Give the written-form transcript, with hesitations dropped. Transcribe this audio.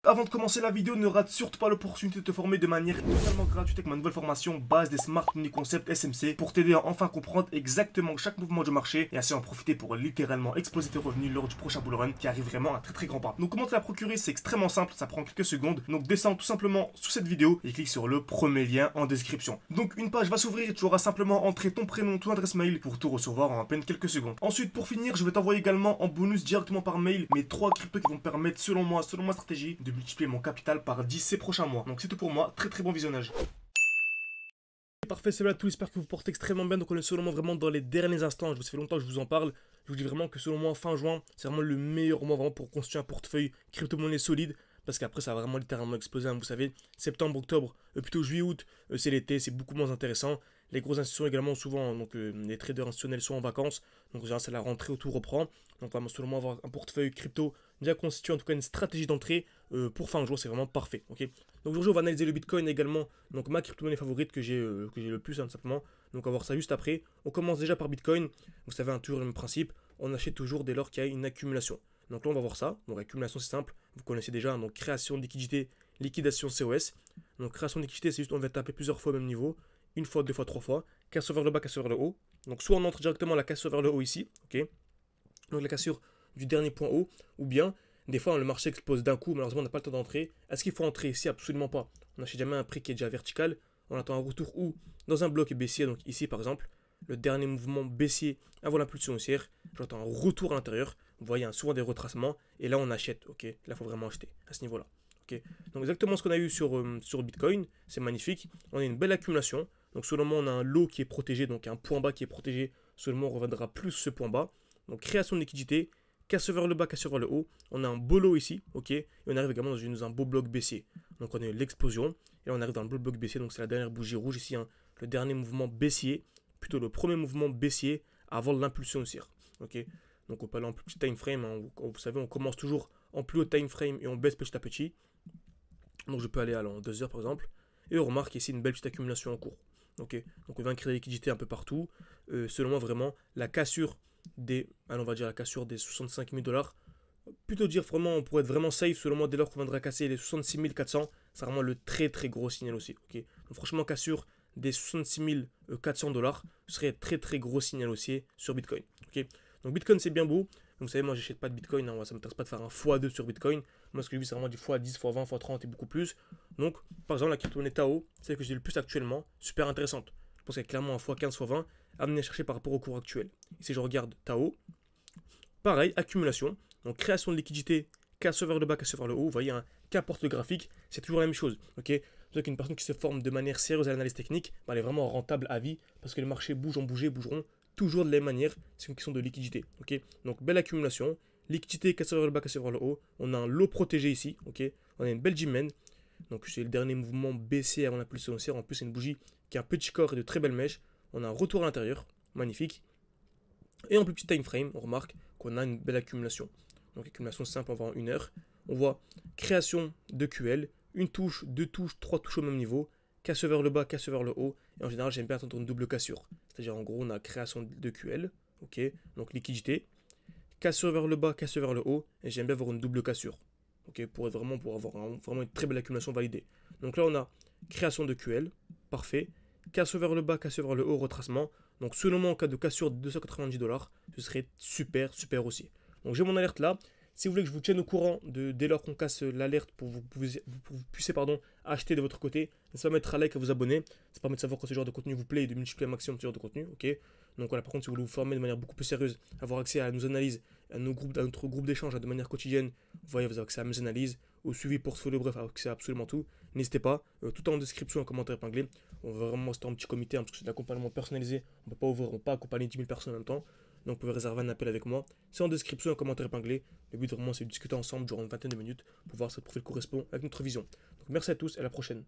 Avant de commencer la vidéo, ne rate surtout pas l'opportunité de te former de manière totalement gratuite avec ma nouvelle formation base des Smart Money Concept SMC pour t'aider à enfin comprendre exactement chaque mouvement du marché et ainsi en profiter pour littéralement exploser tes revenus lors du prochain bull run qui arrive vraiment à un très grand pas. Donc comment te la procurer, c'est extrêmement simple, ça prend quelques secondes. Donc descends tout simplement sous cette vidéo et clique sur le premier lien en description. Donc une page va s'ouvrir et tu auras simplement entré ton prénom, ton adresse mail pour tout recevoir en à peine quelques secondes. Ensuite, pour finir, je vais t'envoyer également en bonus directement par mail mes 3 cryptos qui vont me permettre selon moi, selon ma stratégie, de multiplier mon capital par 10 ces prochains mois. Donc c'est tout pour moi, très bon visionnage. Parfait, c'est là tout, j'espère que vous portez extrêmement bien. Donc on est selon moi vraiment dans les derniers instants, ça fait longtemps que je vous en parle. Je vous dis vraiment que selon moi fin juin, c'est vraiment le meilleur mois vraiment pour constituer un portefeuille crypto-monnaie solide. Parce qu'après ça va vraiment littéralement exploser, hein, vous savez, septembre, octobre, plutôt juillet, août, c'est l'été, c'est beaucoup moins intéressant. Les grosses institutions également souvent, donc les traders institutionnels sont en vacances, donc en général c'est la rentrée où tout reprend. Donc vraiment selon moi avoir un portefeuille crypto bien constitué, en tout cas une stratégie d'entrée pour fin de jour, c'est vraiment parfait. Ok. Donc aujourd'hui on va analyser le Bitcoin également, donc ma crypto-monnaie favorite que j'ai le plus hein, tout simplement. Donc on va voir ça juste après. On commence déjà par Bitcoin, vous savez hein, toujours le même principe, on achète toujours dès lors qu'il y a une accumulation. Donc là on va voir ça, donc accumulation c'est simple, vous connaissez déjà, donc création de liquidité, liquidation COS. Donc création de liquidité c'est juste on va taper plusieurs fois au même niveau, une fois, deux fois, trois fois, cassure vers le bas, cassure vers le haut. Donc soit on entre directement la cassure vers le haut ici, ok, donc la cassure du dernier point haut, ou bien des fois le marché explose d'un coup, malheureusement on n'a pas le temps d'entrer. Est-ce qu'il faut entrer ici? Absolument pas. On n'achète jamais un prix qui est déjà vertical, on attend un retour ou dans un bloc baissier, donc ici par exemple, le dernier mouvement baissier avant l'impulsion haussière, j'entends un retour à l'intérieur, vous voyez hein, souvent des retracements, et là on achète, ok, là il faut vraiment acheter à ce niveau-là. Okay. Donc exactement ce qu'on a eu sur Bitcoin, c'est magnifique, on a une belle accumulation, donc selon moi on a un lot qui est protégé, donc un point bas qui est protégé, seulement on reviendra plus ce point bas, donc création de liquidité, casse vers le bas, casse vers le haut, on a un beau lot ici, ok, et on arrive également dans un beau bloc baissier, donc on a eu l'explosion, et là on arrive dans le beau bloc baissier, donc c'est la dernière bougie rouge ici, hein, le dernier mouvement baissier, plutôt le premier mouvement baissier avant l'impulsion haussière, ok. Donc on peut aller en plus petit time frame, hein, vous savez on commence toujours en plus haut time frame et on baisse petit à petit. Donc je peux aller en 2 heures par exemple. Et on remarque ici une belle petite accumulation en cours. Okay. Donc on va créer des liquidités un peu partout. Selon moi vraiment la cassure des, allons, on va dire la cassure des 65 000 $. Plutôt dire vraiment on pourrait être vraiment safe selon moi dès lors qu'on viendra casser les 66 400. C'est vraiment le très gros signal aussi. Okay. Donc franchement cassure des 66 400 $, ce serait très gros signal haussier sur Bitcoin. Okay. Donc Bitcoin c'est bien beau. Vous savez, moi j'achète pas de Bitcoin, hein, ça ne m'intéresse pas de faire un x2 sur Bitcoin. Moi ce que je vis c'est vraiment du x10, x20, x30 et beaucoup plus. Donc par exemple la crypto-monnaie Tao, celle que j'ai le plus actuellement, super intéressante. Je pense qu'elle est clairement un x15, x20 à venir chercher par rapport au cours actuel. Et si je regarde Tao, pareil, accumulation, donc création de liquidité, casse vers le bas, casse vers le haut, vous voyez, hein, qu'importe le graphique, c'est toujours la même chose. Ok, c'est qu'une personne qui se forme de manière sérieuse à l'analyse technique, bah, elle est vraiment rentable à vie parce que les marchés bougent, bougeront toujours de la même manière, c'est une question de liquidité. Ok, donc belle accumulation, liquidité, casse vers le bas, casse vers le haut, on a un lot protégé ici, ok, on a une belle G-Men, donc c'est le dernier mouvement baissier avant l'impulsion haussière, en plus c'est une bougie qui a un petit corps et de très belles mèches, on a un retour à l'intérieur, magnifique, et en plus petit time frame, on remarque qu'on a une belle accumulation. Donc accumulation simple en 1 heure. On voit création de QL, une touche, deux touches, trois touches au même niveau, casse vers le bas, casse vers le haut. Et en général, j'aime bien attendre une double cassure. C'est-à-dire en gros, on a création de QL, ok, donc liquidité, casse vers le bas, casse vers le haut, et j'aime bien avoir une double cassure. Ok, pour avoir vraiment une très belle accumulation validée. Donc là, on a création de QL, parfait. Casse vers le bas, casse vers le haut, retracement. Donc selon moi, en cas de cassure de 290 $, ce serait super aussi. Donc j'ai mon alerte là. Si vous voulez que je vous tienne au courant dès lors qu'on casse l'alerte pour que vous puissiez acheter de votre côté, n'hésitez pas à mettre un like, à vous abonner. Ça permet de savoir quand ce genre de contenu vous plaît et de multiplier un maximum ce genre de contenu. Ok. Donc voilà, par contre, si vous voulez vous former de manière beaucoup plus sérieuse, avoir accès à nos analyses, à notre groupe d'échange de manière quotidienne, vous voyez, vous avez accès à mes analyses, au suivi portfolio, bref, accès à absolument tout. N'hésitez pas, tout en description, en commentaire épinglé. On va vraiment rester en petit comité, hein, parce que c'est de l'accompagnement personnalisé. On ne peut pas ouvrir, on ne peut pas accompagner 10 000 personnes en même temps. Donc vous pouvez réserver un appel avec moi. C'est en description, en commentaire épinglé. Le but vraiment c'est de discuter ensemble durant une vingtaine de minutes pour voir si votre profil correspond avec notre vision. Donc merci à tous et à la prochaine.